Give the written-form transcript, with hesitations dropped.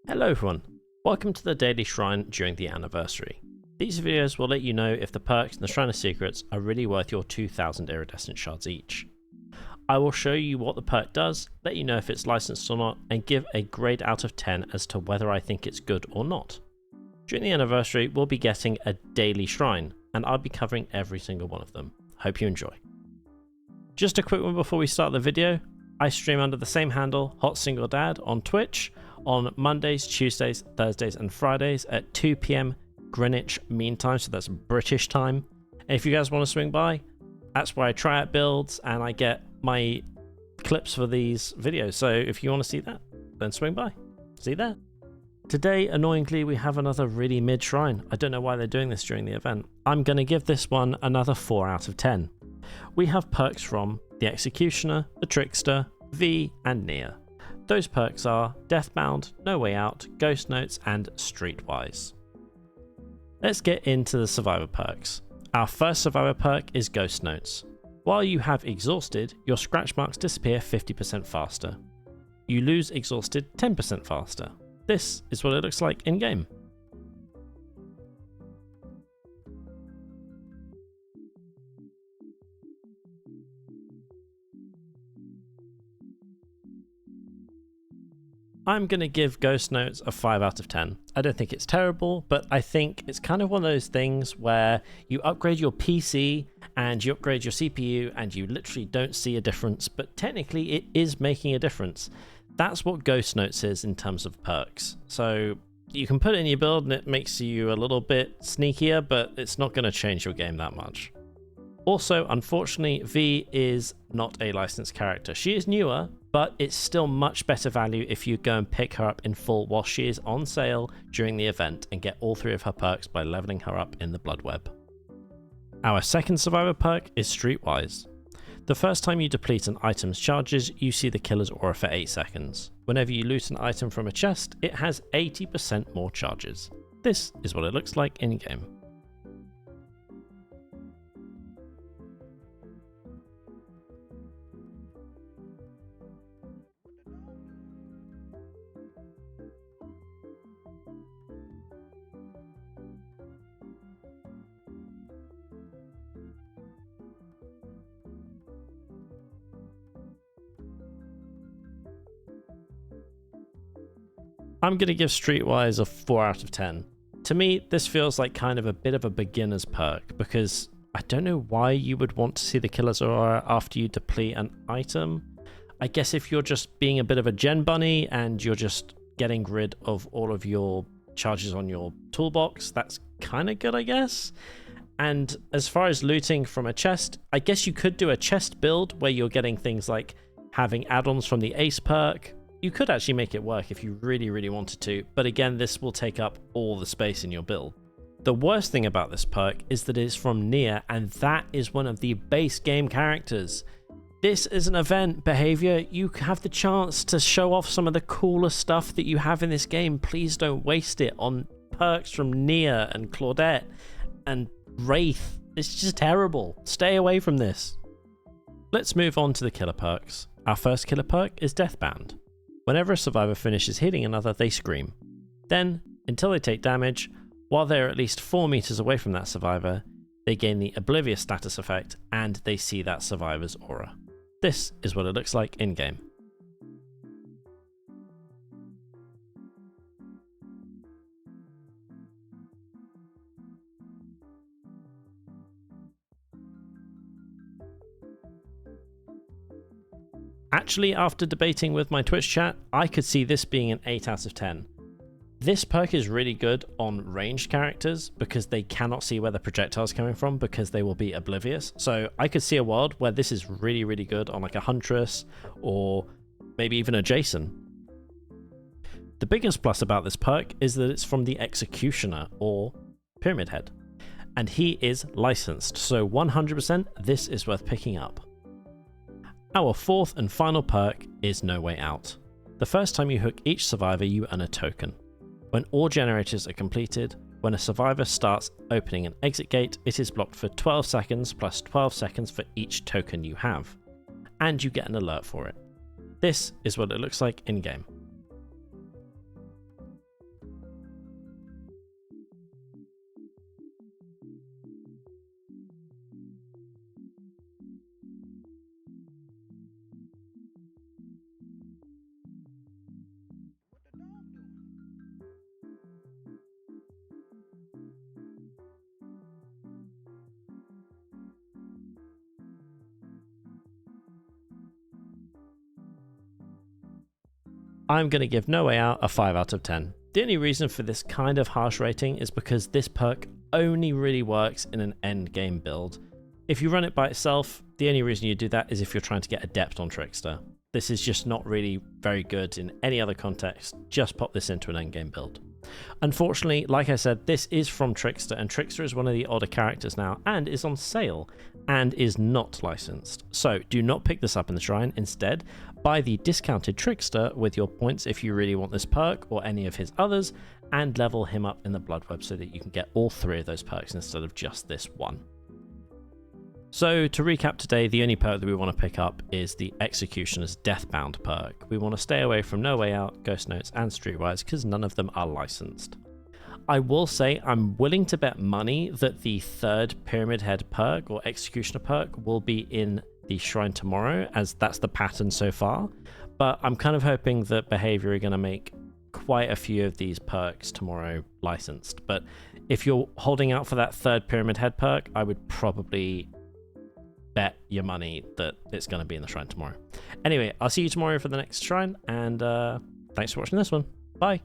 Hello everyone, welcome to the daily shrine during the anniversary. These videos will let you know if the perks and the shrine of secrets are really worth your 2000 iridescent shards each. I will show you what the perk does, let you know if it's licensed or not, and give a grade out of 10 as to whether I think it's good or not. During the anniversary we'll be getting a daily shrine, and I'll be covering every single one of them. Hope you enjoy. Just a quick one before we start the video, I stream under the same handle, Hot Single Dad, on Twitch on Mondays, Tuesdays, Thursdays and Fridays at 2 PM Greenwich Mean Time, so that's British time. And if you guys want to swing by, that's where I try out builds and I get my clips for these videos, so if you want to see that, then swing by. See you there. Today, annoyingly, we have another really mid shrine. I don't know why they're doing this during the event. I'm going to give this one another 4 out of 10. We have perks from the Executioner, the Trickster, V and Nia. Those perks are Deathbound, No Way Out, Ghost Notes and Streetwise. Let's get into the Survivor perks. Our first Survivor perk is Ghost Notes. While you have Exhausted, your scratch marks disappear 50% faster. You lose Exhausted 10% faster. This is what it looks like in game. I'm going to give Ghost Notes a 5 out of 10. I don't think it's terrible, but I think it's kind of one of those things where you upgrade your PC and you upgrade your CPU and you literally don't see a difference, but technically it is making a difference. That's what Ghost Notes is in terms of perks. So you can put it in your build and it makes you a little bit sneakier, but it's not going to change your game that much. Also, unfortunately, V is not a licensed character. She is newer, but it's still much better value if you go and pick her up in full while she is on sale during the event and get all 3 of her perks by leveling her up in the Blood Web. Our second Survivor perk is Streetwise. The first time you deplete an item's charges, you see the killer's aura for 8 seconds. Whenever you loot an item from a chest, it has 80% more charges. This is what it looks like in-game. I'm going to give Streetwise a 4 out of 10. To me, this feels like kind of a bit of a beginner's perk, because I don't know why you would want to see the killer's aura after you deplete an item. I guess if you're just being a bit of a gen bunny and you're just getting rid of all of your charges on your toolbox, that's kind of good, I guess. And as far as looting from a chest, I guess you could do a chest build where you're getting things like having add-ons from the Ace perk. You could actually make it work if you really wanted to, but again, this will take up all the space in your build. The worst thing about this perk is that it is from Nia, and that is one of the base game characters. This is an event behavior. You have the chance to show off some of the coolest stuff that you have in this game. Please don't waste it on perks from Nia and Claudette and Wraith. It's just terrible. Stay away from this. Let's move on to the killer perks. Our first killer perk is Deathbound. Whenever a survivor finishes hitting another, they scream. Then, until they take damage, while they're at least 4 meters away from that survivor, they gain the Oblivious status effect and they see that survivor's aura. This is what it looks like in-game. Actually, after debating with my Twitch chat, I could see this being an 8 out of 10. This perk is really good on ranged characters because they cannot see where the projectile's coming from because they will be oblivious. So I could see a world where this is really good on like a Huntress or maybe even a Jason. The biggest plus about this perk is that it's from the Executioner or Pyramid Head, and he is licensed, so 100% this is worth picking up. Our fourth and final perk is No Way Out. The first time you hook each survivor, you earn a token. When all generators are completed, when a survivor starts opening an exit gate, it is blocked for 12 seconds plus 12 seconds for each token you have, and you get an alert for it. This is what it looks like in-game. I'm going to give No Way Out a 5 out of 10. The only reason for this kind of harsh rating is because this perk only really works in an end game build. If you run it by itself, the only reason you do that is if you're trying to get adept on Trickster. This is just not really very good in any other context. Just pop this into an end game build. Unfortunately, like I said, this is from Trickster, and Trickster is one of the odder characters now and is on sale and is not licensed. So do not pick this up in the Shrine. Instead, buy the discounted Trickster with your points if you really want this perk or any of his others, and level him up in the Blood Web so that you can get all 3 of those perks instead of just this one. So to recap today, the only perk that we want to pick up is the Executioner's Deathbound perk. We want to stay away from No Way Out, Ghost Notes and Streetwise because none of them are licensed. I will say I'm willing to bet money that the 3rd Pyramid Head perk or Executioner perk will be in the Shrine tomorrow, as that's the pattern so far, but I'm kind of hoping that Behavior are going to make quite a few of these perks tomorrow licensed. But if you're holding out for that 3rd Pyramid Head perk, I would probably bet your money that it's going to be in the Shrine tomorrow. Anyway, I'll see you tomorrow for the next Shrine, and thanks for watching this one. Bye.